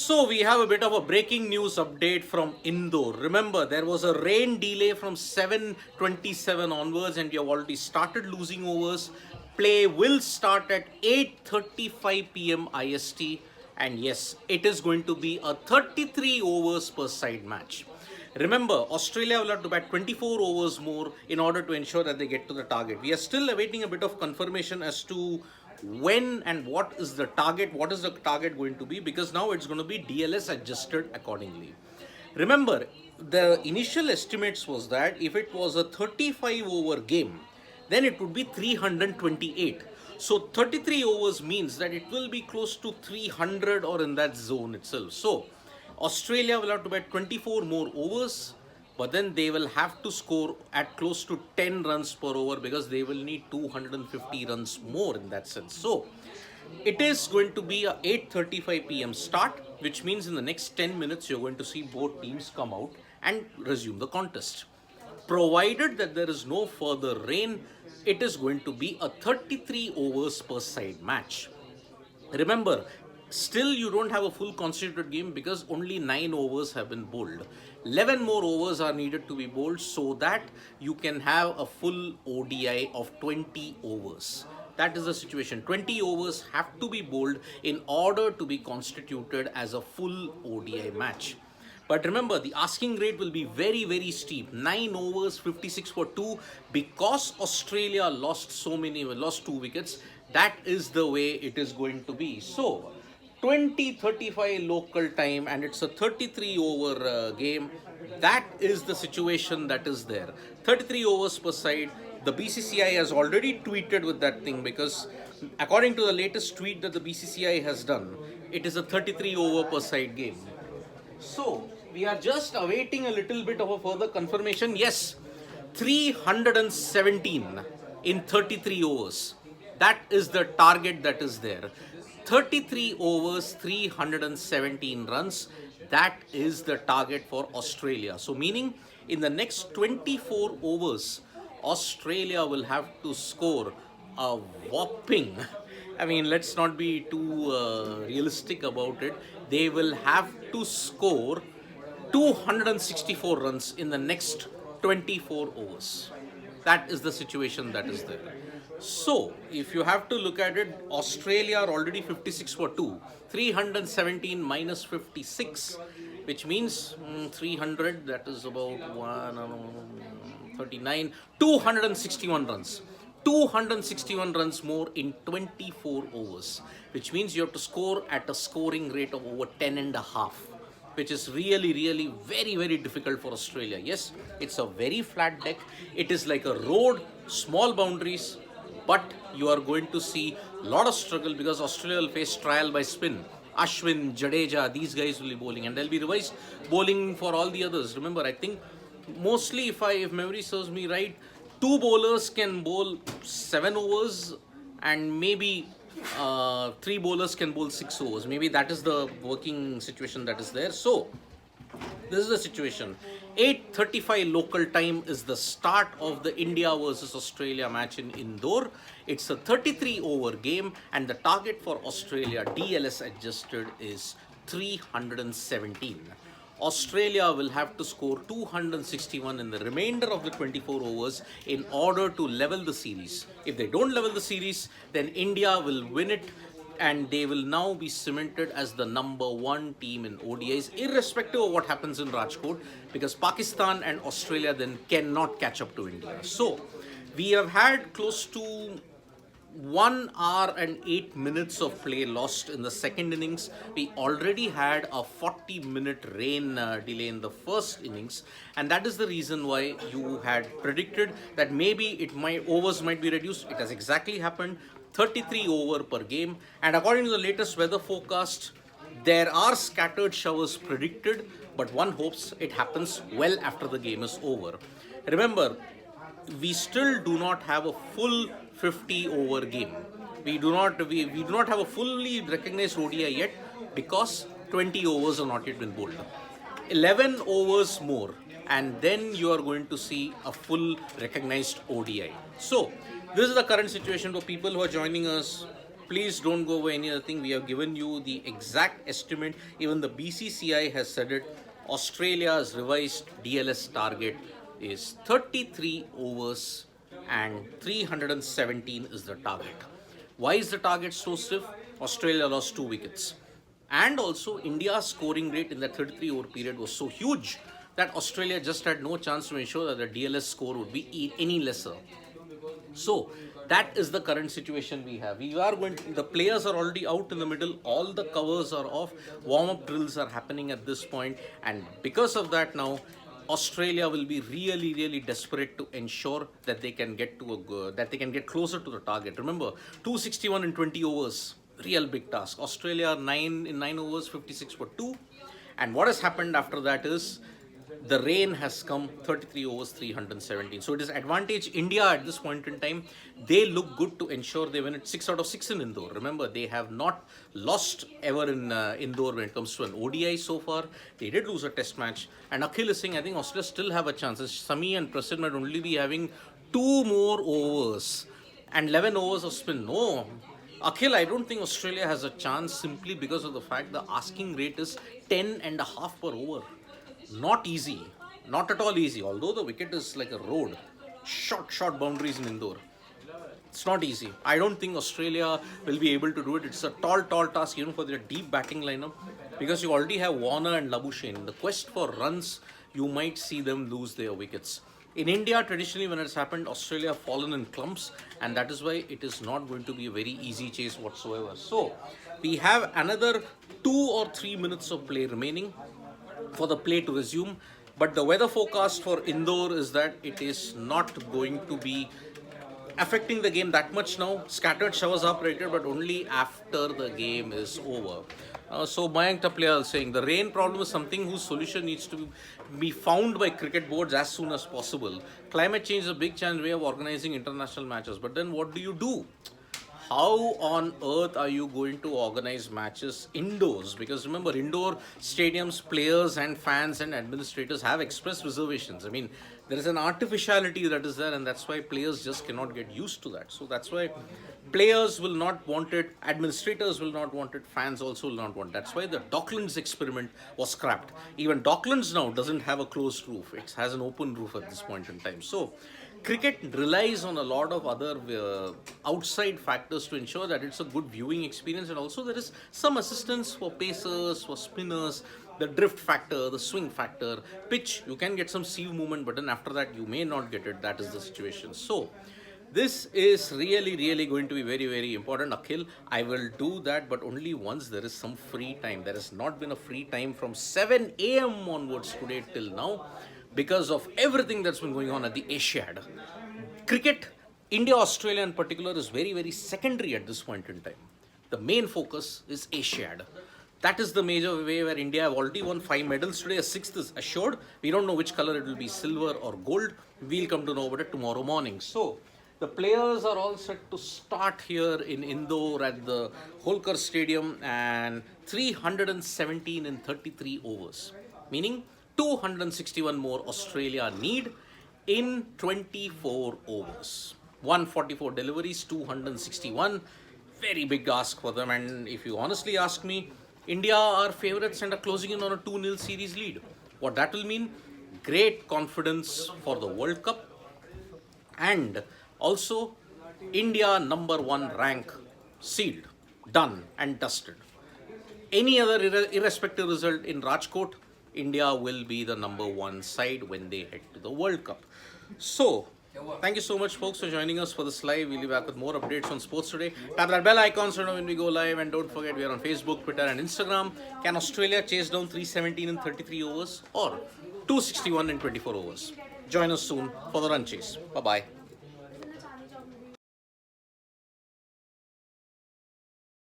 So we have a bit of a breaking news update from Indore. Remember, there was a rain delay from 7:27 onwards and we have already started losing overs. Play will start at 8:35 p.m. IST, and yes, it is going to be a 33 overs per side match. Remember, Australia will have to bat 24 overs more in order to ensure that they get to the target. We are still awaiting a bit of confirmation as to when and what is the target going to be, because now it's going to be DLS adjusted accordingly. Remember, the initial estimates was that if it was a 35 over game, then it would be 328. So 33 overs means that it will be close to 300 or in that zone itself. So Australia will have to bat 24 more overs, but then they will have to score at close to 10 runs per over because they will need 250 runs more in that sense. So it is going to be a 8:35 p.m. start, which means in the next 10 minutes you're going to see both teams come out and resume the contest. Provided that there is no further rain, it is going to be a 33 overs per side match. Remember, still you don't have a full constituted game because only 9 overs have been bowled. 11 more overs are needed to be bowled so that you can have a full ODI of 20 overs. That is the situation. 20 overs have to be bowled in order to be constituted as a full ODI match. But remember, the asking rate will be very, very steep. 9 overs, 56 for 2. Because Australia lost 2 wickets, that is the way it is going to be. So 20:35 local time, and it's a 33 over game. That is the situation that is there. 33 overs per side. The BCCI has already tweeted with that thing, because according to the latest tweet that the BCCI has done, it is a 33 over per side game. So we are just awaiting a little bit of a further confirmation. Yes, 317 in 33 overs. That is the target that is there. 33 overs, 317 runs. That is the target for Australia. So meaning in the next 24 overs, Australia will have to score a whopping, I mean, let's not be too realistic about it. They will have to score 264 runs in the next 24 overs. That is the situation that is there. So, if you have to look at it, Australia are already 56 for 2. 317 minus 56, which means 300, that is about 39, 261 runs. 261 runs more in 24 overs, which means you have to score at a scoring rate of over 10.5, which is really very, very difficult for Australia. Yes, it's a very flat deck. It is like a road, small boundaries, but you are going to see a lot of struggle because Australia will face trial by spin. Ashwin, Jadeja, these guys will be bowling, and there'll be revised bowling for all the others. Remember, I think mostly, if memory serves me right, 2 bowlers can bowl 7 overs, and maybe 3 bowlers can bowl 6 overs. Maybe that is the working situation that is there. So this is the situation. 8:35 local time is the start of the India versus Australia match in Indore. It's a 33 over game, and the target for Australia, DLS adjusted, is 317. Australia will have to score 261 in the remainder of the 24 overs in order to level the series. If they don't level the series, then India will win it, and they will now be cemented as the number 1 team in ODIs, irrespective of what happens in Rajkot, because Pakistan and Australia then cannot catch up to India. So we have had close to 1 hour and 8 minutes of play lost in the second innings. We already had a 40-minute rain delay in the first innings, and that is the reason why you had predicted that maybe overs might be reduced. It has exactly happened. 33 over per game, and according to the latest weather forecast, there are scattered showers predicted, but one hopes it happens well after the game is over. Remember, we still do not have a full 50 over game. We do not have a fully recognized ODI yet because 20 overs are not yet been bowled. 11 overs more, and then you are going to see a full recognized ODI. So this is the current situation for people who are joining us. Please don't go away any other thing. We have given you the exact estimate. Even the BCCI has said it. Australia's revised DLS target is 33 overs and 317 is the target. Why is the target so stiff? Australia lost 2 wickets. And also India's scoring rate in that 33 over period was so huge that Australia just had no chance to ensure that the DLS score would be any lesser. So that is the current situation we have. The players are already out in the middle, all the covers are off, warm-up drills are happening at this point, and because of that now, Australia will be really desperate to ensure that they can get closer to the target. Remember, 261 in 20 overs, real big task. Australia 9 overs, 56 for 2. And what has happened after that is the rain has come, 33 overs, 317. So it is advantage India at this point in time. They look good to ensure they win it 6 out of 6 in Indore. Remember, they have not lost ever in Indore when it comes to an ODI so far. They did lose a test match. And Akhil is saying, I think Australia still have a chance. Sami and Prasid might only be having 2 more overs and 11 overs of spin. No. Akhil, I don't think Australia has a chance simply because of the fact the asking rate is 10.5 per over. Not easy, not at all easy, although the wicket is like a road. Short boundaries in Indore. It's not easy. I don't think Australia will be able to do it. It's a tall task even for their deep batting lineup, because you already have Warner and Labuschagne. In the quest for runs, you might see them lose their wickets. In India, traditionally when it's happened, Australia have fallen in clumps, and that is why it is not going to be a very easy chase whatsoever. So we have another 2 or 3 minutes of play remaining for the play to resume, but the weather forecast for Indore is that it is not going to be affecting the game that much now. Scattered showers are predicted, but only after the game is over. So Mayank Tapliyal is saying the rain problem is something whose solution needs to be found by cricket boards as soon as possible. Climate change is a big challenge way of organizing international matches, but then what do you do? How on earth are you going to organize matches indoors? Because remember, indoor stadiums, players and fans and administrators have expressed reservations. I mean, there is an artificiality that is there, and that's why players just cannot get used to that. So that's why players will not want it, administrators will not want it, fans also will not want it. That's why the Docklands experiment was scrapped. Even Docklands now doesn't have a closed roof. It has an open roof at this point in time. So cricket relies on a lot of other outside factors to ensure that it's a good viewing experience, and also there is some assistance for pacers, for spinners, the drift factor, the swing factor. Pitch, you can get some sieve movement, but then after that you may not get it. That is the situation. So this is really going to be very important. Akhil, I will do that, but only once there is some free time. There has not been a free time from 7 a.m. onwards today till now, because of everything that's been going on at the Asiad. Cricket, India, Australia in particular, is very secondary at this point in time. The main focus is Asiad. That is the major way where India have already won 5 medals today. A 6th is assured. We don't know which color it will be, silver or gold. We'll come to know about it tomorrow morning. So the players are all set to start here in Indore at the Holkar Stadium, and 317 in 33 overs, meaning 261 more Australia need in 24 overs. 144 deliveries, 261. Very big ask for them. And if you honestly ask me, India are favourites and are closing in on a 2-0 series lead. What that will mean? Great confidence for the World Cup, and also India #1 rank sealed, done and dusted. Any other irrespective result in Rajkot, India will be the #1 side when they head to the World Cup. So thank you so much, folks, for joining us for this live. We'll be back with more updates on sports today. Tap that bell icon so you know when we go live, and don't forget we are on Facebook, Twitter and Instagram. Can Australia chase down 317 in 33 overs or 261 in 24 overs? Join us soon for the run chase. Bye-bye.